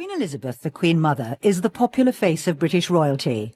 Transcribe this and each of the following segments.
Queen Elizabeth, the Queen Mother, is the popular face of British royalty.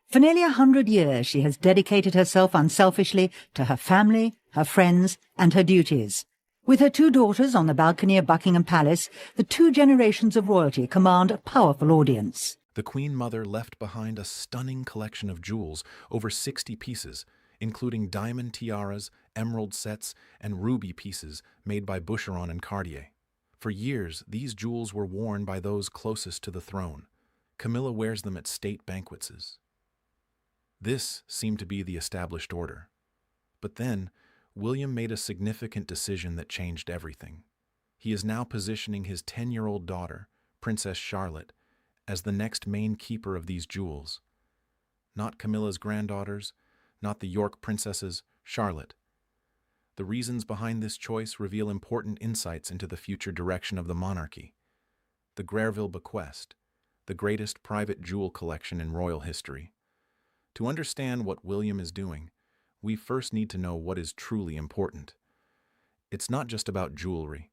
For nearly 100 years, she has dedicated herself unselfishly to her family, her friends, and her duties. With her two daughters on the balcony of Buckingham Palace, the two generations of royalty command a powerful audience. The Queen Mother left behind a stunning collection of jewels, over 60 pieces, including diamond tiaras, emerald sets, and ruby pieces made by Boucheron and Cartier. For years, these jewels were worn by those closest to the throne. Camilla wears them at state banquets. This seemed to be the established order. But then, William made a significant decision that changed everything. He is now positioning his 10-year-old daughter, Princess Charlotte, as the next main keeper of these jewels. Not Camilla's granddaughters, not the York princesses, Charlotte. The reasons behind this choice reveal important insights into the future direction of the monarchy. The Greville bequest, the greatest private jewel collection in royal history. To understand what William is doing, we first need to know what is truly important. It's not just about jewelry.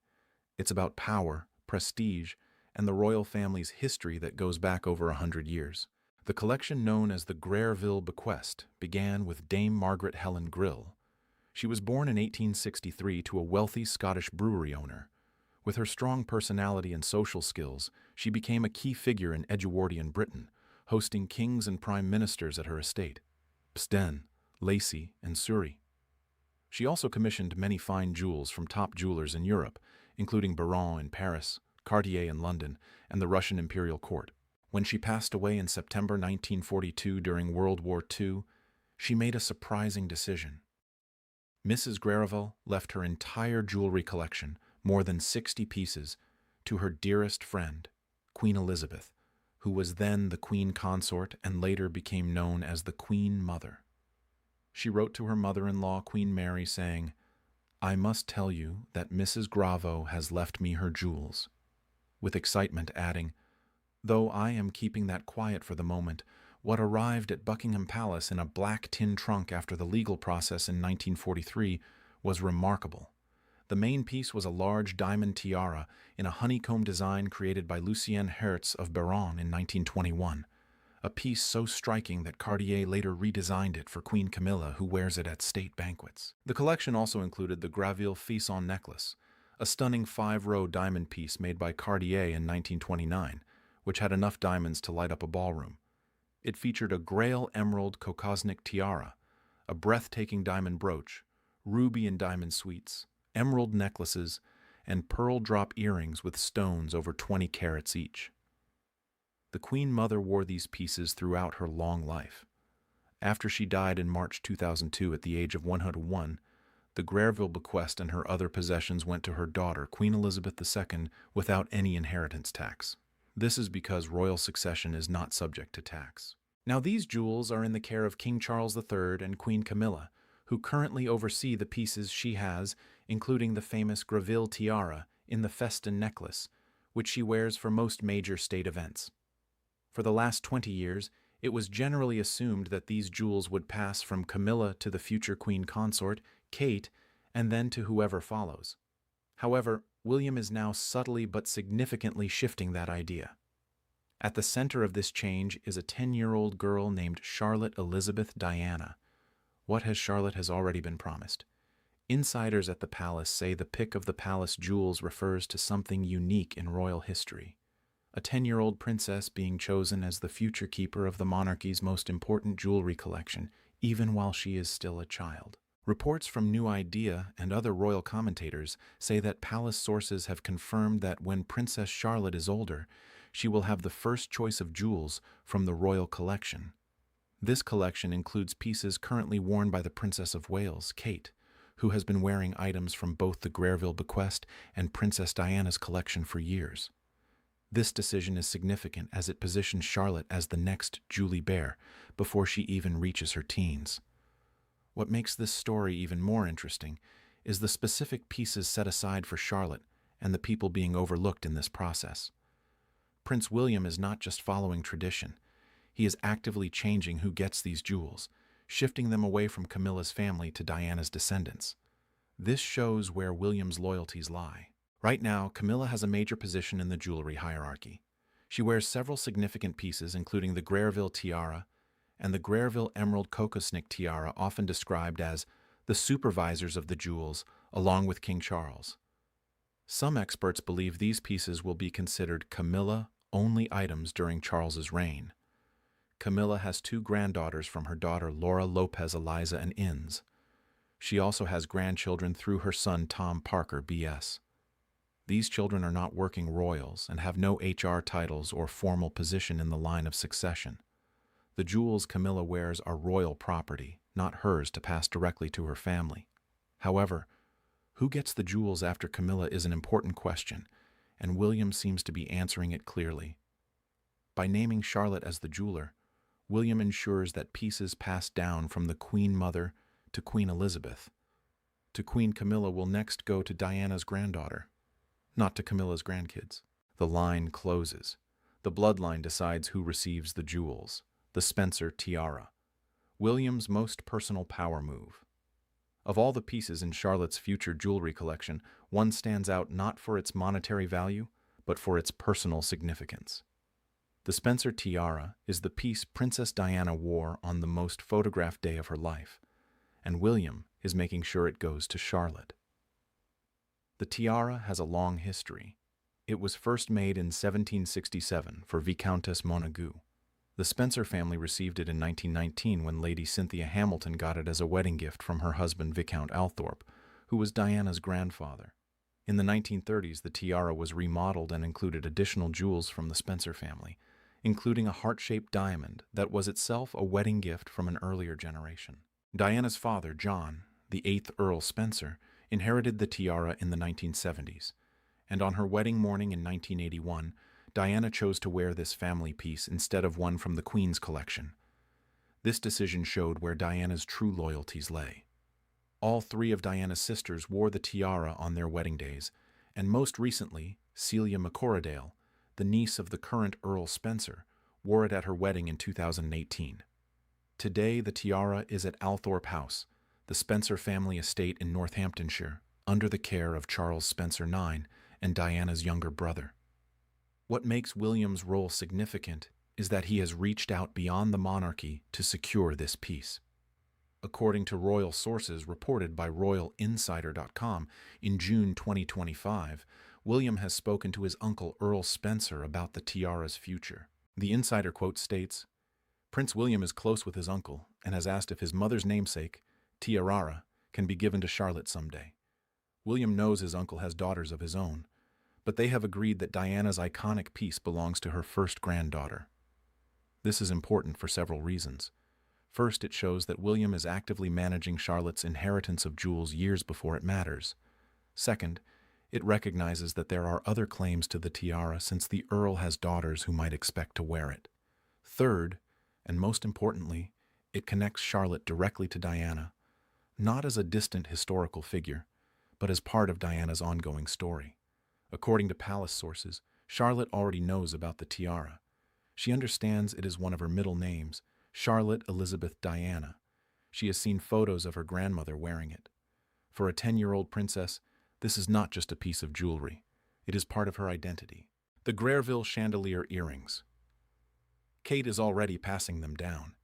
It's about power, prestige, and the royal family's history that goes back over 100 years. The collection known as the Greville bequest began with Dame Margaret Helen Grill. She was born in 1863 to a wealthy Scottish brewery owner. With her strong personality and social skills, she became a key figure in Edgewordian Britain, hosting kings and prime ministers at her estate, Psten, Lacy, and Surrey. She also commissioned many fine jewels from top jewelers in Europe, including Baron in Paris, Cartier in London, and the Russian imperial court. When she passed away in September 1942 during World War II, she made a surprising decision. Mrs. Greville left her entire jewelry collection, more than 60 pieces, to her dearest friend, Queen Elizabeth, who was then the Queen Consort and later became known as the Queen Mother. She wrote to her mother-in-law, Queen Mary, saying, "I must tell you that Mrs. Greville has left me her jewels," with excitement adding, "Though I am keeping that quiet for the moment, what arrived at Buckingham Palace in a black tin trunk after the legal process in 1943 was remarkable. The main piece was a large diamond tiara in a honeycomb design created by Lucien Hertz of Biron in 1921, a piece so striking that Cartier later redesigned it for Queen Camilla, who wears it at state banquets. The collection also included the Greville Fison necklace, a stunning 5-row diamond piece made by Cartier in 1929, which had enough diamonds to light up a ballroom. It featured a Grail Emerald Kokosnik tiara, a breathtaking diamond brooch, ruby and diamond suites, emerald necklaces, and pearl drop earrings with stones over 20 carats each. The Queen Mother wore these pieces throughout her long life. After she died in March 2002 at the age of 101, the Greville bequest and her other possessions went to her daughter, Queen Elizabeth II, without any inheritance tax. This is because royal succession is not subject to tax. Now these jewels are in the care of King Charles III and Queen Camilla, who currently oversee the pieces she has, including the famous Greville tiara in the Festin necklace, which she wears for most major state events. For the last 20 years, it was generally assumed that these jewels would pass from Camilla to the future Queen Consort, Kate, and then to whoever follows. However, William is now subtly but significantly shifting that idea. At the center of this change is a 10-year-old girl named Charlotte Elizabeth Diana. What has Charlotte has already been promised? Insiders at the palace say the pick of the palace jewels refers to something unique in royal history. A 10-year-old princess being chosen as the future keeper of the monarchy's most important jewelry collection, even while she is still a child. Reports from New Idea and other royal commentators say that palace sources have confirmed that when Princess Charlotte is older, she will have the first choice of jewels from the royal collection. This collection includes pieces currently worn by the Princess of Wales, Kate, who has been wearing items from both the Greville bequest and Princess Diana's collection for years. This decision is significant as it positions Charlotte as the next Julie Bear before she even reaches her teens. What makes this story even more interesting is the specific pieces set aside for Charlotte and the people being overlooked in this process. Prince William is not just following tradition. He is actively changing who gets these jewels, shifting them away from Camilla's family to Diana's descendants. This shows where William's loyalties lie. Right now, Camilla has a major position in the jewelry hierarchy. She wears several significant pieces, including the Greville tiara and the Greville emerald cocosnick tiara, often described as the supervisors of the jewels, along with King Charles. Some experts believe these pieces will be considered Camilla-only items during Charles's reign. Camilla has two granddaughters from her daughter Laura Lopez Eliza and Inns. She also has grandchildren through her son Tom Parker, B.S. These children are not working royals and have no HR titles or formal position in the line of succession. The jewels Camilla wears are royal property, not hers to pass directly to her family. However, who gets the jewels after Camilla is an important question, and William seems to be answering it clearly. By naming Charlotte as the jeweler, William ensures that pieces passed down from the Queen Mother to Queen Elizabeth to Queen Camilla will next go to Diana's granddaughter, not to Camilla's grandkids. The line closes. The bloodline decides who receives the jewels, the Spencer tiara, William's most personal power move. Of all the pieces in Charlotte's future jewelry collection, one stands out not for its monetary value, but for its personal significance. The Spencer tiara is the piece Princess Diana wore on the most photographed day of her life, and William is making sure it goes to Charlotte. The tiara has a long history. It was first made in 1767 for Viscountess Montagu. The Spencer family received it in 1919 when Lady Cynthia Hamilton got it as a wedding gift from her husband Viscount Althorp, who was Diana's grandfather. In the 1930s, the tiara was remodeled and included additional jewels from the Spencer family, including a heart-shaped diamond that was itself a wedding gift from an earlier generation. Diana's father, John, the 8th Earl Spencer, inherited the tiara in the 1970s, and on her wedding morning in 1981, Diana chose to wear this family piece instead of one from the Queen's collection. This decision showed where Diana's true loyalties lay. All three of Diana's sisters wore the tiara on their wedding days, and most recently, Celia McCorradale, the niece of the current Earl Spencer, wore it at her wedding in 2018. Today, the tiara is at Althorp House, the Spencer family estate in Northamptonshire, under the care of Charles Spencer IX and Diana's younger brother. What makes William's role significant is that he has reached out beyond the monarchy to secure this piece. According to royal sources reported by RoyalInsider.com, in June 2025, William has spoken to his uncle Earl Spencer about the tiara's future. The insider quote states, "Prince William is close with his uncle and has asked if his mother's namesake, tiara, can be given to Charlotte someday. William knows his uncle has daughters of his own, but they have agreed that Diana's iconic piece belongs to her first granddaughter. This is important for several reasons. First, it shows that William is actively managing Charlotte's inheritance of jewels years before it matters. Second, it recognizes that there are other claims to the tiara since the Earl has daughters who might expect to wear it. Third, and most importantly, it connects Charlotte directly to Diana, not as a distant historical figure, but as part of Diana's ongoing story. According to palace sources, Charlotte already knows about the tiara. She understands it is one of her middle names, Charlotte Elizabeth Diana. She has seen photos of her grandmother wearing it. For a 10-year-old princess, this is not just a piece of jewelry. It is part of her identity. The Greville chandelier earrings. Kate is already passing them down.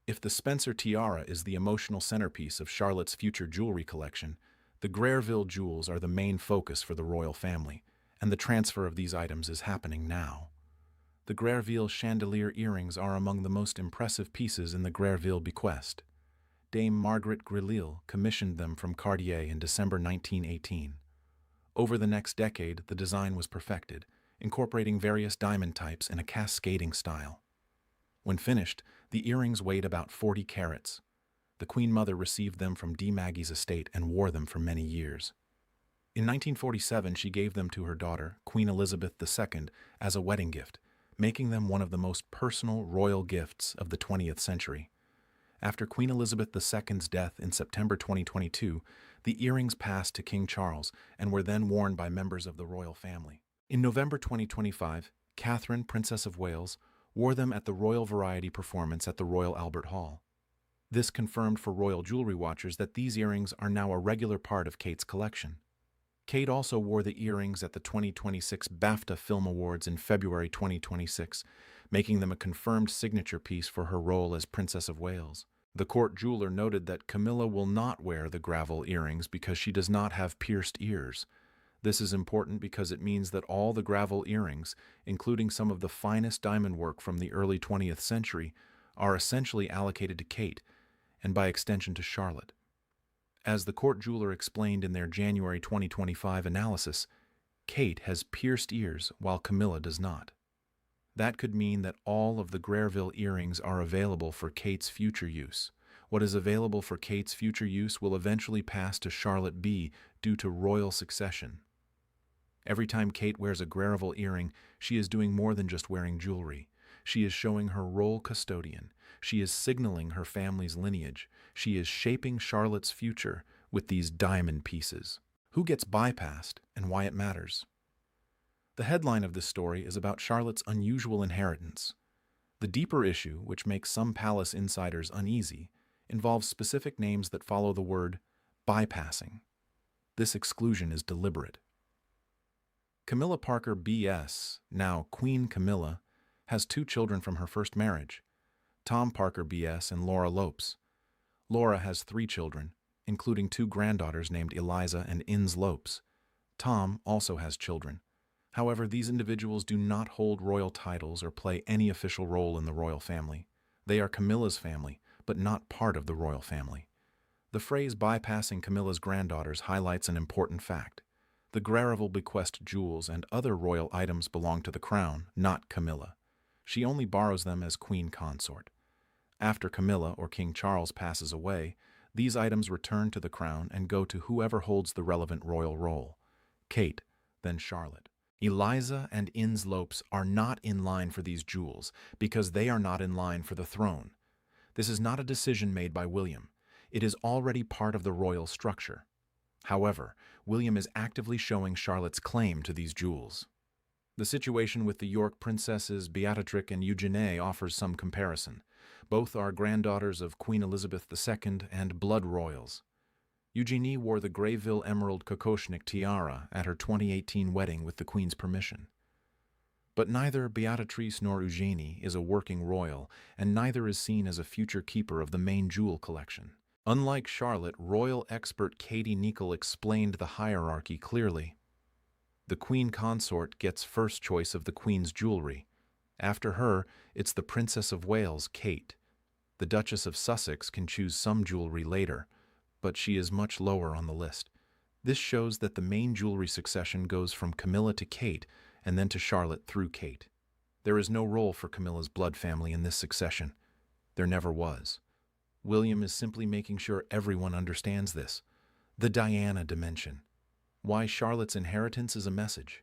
If the Spencer tiara is the emotional centerpiece of Charlotte's future jewelry collection, the Greville jewels are the main focus for the royal family, and the transfer of these items is happening now. The Greville chandelier earrings are among the most impressive pieces in the Greville bequest. Dame Margaret Grelille commissioned them from Cartier in December 1918. Over the next decade, the design was perfected, incorporating various diamond types in a cascading style. When finished, the earrings weighed about 40 carats. The Queen Mother received them from D. Maggie's estate and wore them for many years. In 1947, she gave them to her daughter, Queen Elizabeth II, as a wedding gift, making them one of the most personal royal gifts of the 20th century. After Queen Elizabeth II's death in September 2022, the earrings passed to King Charles and were then worn by members of the royal family. In November 2025, Catherine, Princess of Wales, wore them at the Royal Variety performance at the Royal Albert Hall. This confirmed for royal jewelry watchers that these earrings are now a regular part of Kate's collection. Kate also wore the earrings at the 2026 BAFTA Film Awards in February 2026, making them a confirmed signature piece for her role as Princess of Wales. The court jeweler noted that Camilla will not wear the gravel earrings because she does not have pierced ears. This is important because it means that all the gravel earrings, including some of the finest diamond work from the early 20th century, are essentially allocated to Kate, and by extension to Charlotte. As the court jeweler explained in their January 2025 analysis, Kate has pierced ears while Camilla does not. That could mean that all of the Greville earrings are available for Kate's future use. What is available for Kate's future use will eventually pass to Charlotte B due to royal succession. Every time Kate wears a Greville earring, she is doing more than just wearing jewelry. She is showing her role custodian. She is signaling her family's lineage. She is shaping Charlotte's future with these diamond pieces. Who gets bypassed and why it matters? The headline of this story is about Charlotte's unusual inheritance. The deeper issue, which makes some palace insiders uneasy, involves specific names that follow the word bypassing. This exclusion is deliberate. Camilla Parker B.S., now Queen Camilla, has 2 children from her first marriage, Tom Parker B.S. and Laura Lopes. Laura has 3 children, including 2 granddaughters named Eliza and Inns Lopes. Tom also has children. However, these individuals do not hold royal titles or play any official role in the royal family. They are Camilla's family, but not part of the royal family. The phrase bypassing Camilla's granddaughters highlights an important fact. The Greville bequest jewels and other royal items belong to the crown, not Camilla. She only borrows them as queen consort. After Camilla or King Charles passes away, these items return to the crown and go to whoever holds the relevant royal role. Kate, then Charlotte. Eliza and Inns Lopes are not in line for these jewels because they are not in line for the throne. This is not a decision made by William. It is already part of the royal structure. However, William is actively showing Charlotte's claim to these jewels. The situation with the York princesses Beatrix and Eugenie offers some comparison. Both are granddaughters of Queen Elizabeth II and blood royals. Eugenie wore the Greville emerald kokoshnik tiara at her 2018 wedding with the Queen's permission. But neither Beatrice nor Eugenie is a working royal, and neither is seen as a future keeper of the main jewel collection. Unlike Charlotte, royal expert Katie Nicholl explained the hierarchy clearly. The Queen consort gets first choice of the Queen's jewelry. After her, it's the Princess of Wales, Kate. The Duchess of Sussex can choose some jewelry later, but she is much lower on the list. This shows that the main jewelry succession goes from Camilla to Kate, and then to Charlotte through Kate. There is no role for Camilla's blood family in this succession. There never was. William is simply making sure everyone understands this. The Diana dimension. Why Charlotte's inheritance is a message.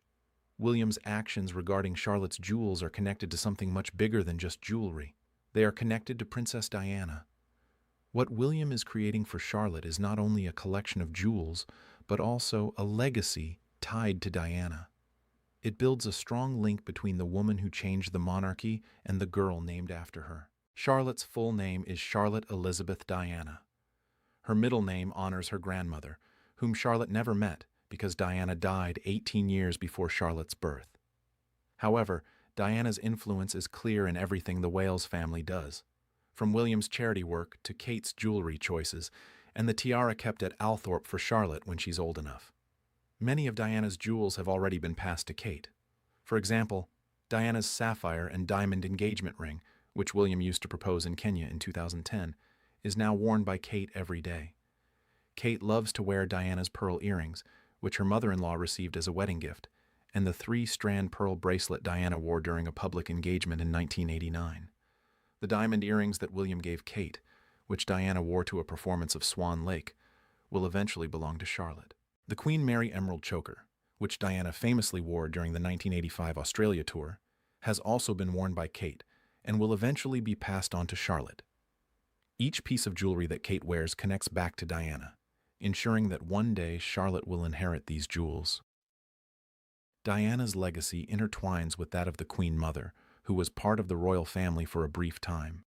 William's actions regarding Charlotte's jewels are connected to something much bigger than just jewelry. They are connected to Princess Diana. What William is creating for Charlotte is not only a collection of jewels, but also a legacy tied to Diana. It builds a strong link between the woman who changed the monarchy and the girl named after her. Charlotte's full name is Charlotte Elizabeth Diana. Her middle name honors her grandmother, whom Charlotte never met because Diana died 18 years before Charlotte's birth. However, Diana's influence is clear in everything the Wales family does, from William's charity work to Kate's jewelry choices and the tiara kept at Althorpe for Charlotte when she's old enough. Many of Diana's jewels have already been passed to Kate. For example, Diana's sapphire and diamond engagement ring, which William used to propose in Kenya in 2010, is now worn by Kate every day. Kate loves to wear Diana's pearl earrings, which her mother-in-law received as a wedding gift, and the 3-strand pearl bracelet Diana wore during a public engagement in 1989. The diamond earrings that William gave Kate, which Diana wore to a performance of Swan Lake, will eventually belong to Charlotte. The Queen Mary Emerald Choker, which Diana famously wore during the 1985 Australia tour, has also been worn by Kate and will eventually be passed on to Charlotte. Each piece of jewelry that Kate wears connects back to Diana, ensuring that one day Charlotte will inherit these jewels. Diana's legacy intertwines with that of the Queen Mother, who was part of the royal family for a brief time.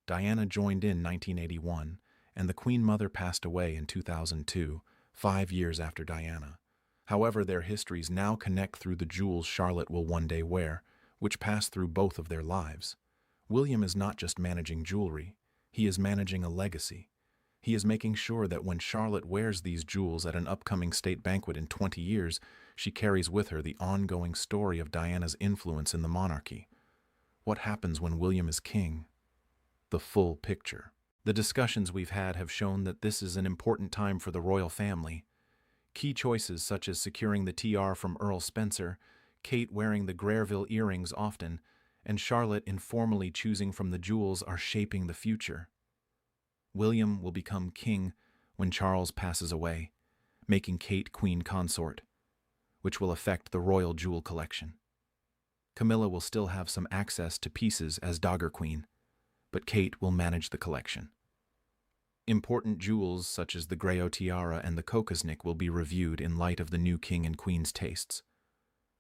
Diana joined in 1981, and the Queen Mother passed away in 2002, 5 years after Diana. However, their histories now connect through the jewels Charlotte will one day wear, which pass through both of their lives. William is not just managing jewelry, he is managing a legacy. He is making sure that when Charlotte wears these jewels at an upcoming state banquet in 20 years, she carries with her the ongoing story of Diana's influence in the monarchy. What happens when William is king? The full picture. The discussions we've had have shown that this is an important time for the royal family. Key choices such as securing the tiara from Earl Spencer, Kate wearing the Greville earrings often, and Charlotte informally choosing from the jewels are shaping the future. William will become king when Charles passes away, making Kate queen consort, which will affect the royal jewel collection. Camilla will still have some access to pieces as Dogger Queen, but Kate will manage the collection. Important jewels such as the Grayo tiara and the Kokosnik will be reviewed in light of the new king and queen's tastes.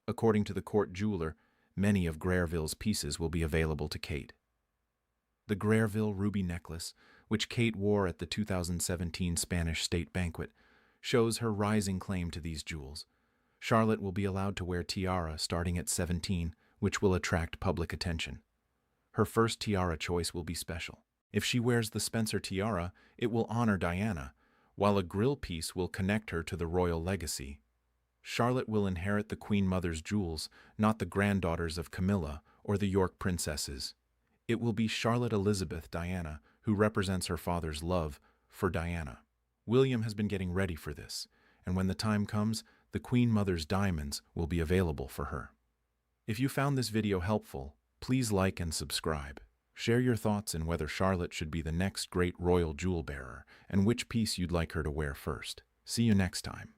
According to the court jeweler, many of Greville's pieces will be available to Kate. The Greville ruby necklace, which Kate wore at the 2017 Spanish state banquet, shows her rising claim to these jewels. Charlotte will be allowed to wear tiara starting at 17, which will attract public attention. Her first tiara choice will be special. If she wears the Spencer tiara, it will honor Diana, while a grill piece will connect her to the royal legacy. Charlotte will inherit the Queen Mother's jewels, not the granddaughters of Camilla or the York princesses. It will be Charlotte Elizabeth Diana who represents her father's love for Diana. William has been getting ready for this, and when the time comes, the Queen Mother's diamonds will be available for her. If you found this video helpful, please like and subscribe. Share your thoughts on whether Charlotte should be the next great royal jewel bearer and which piece you'd like her to wear first. See you next time.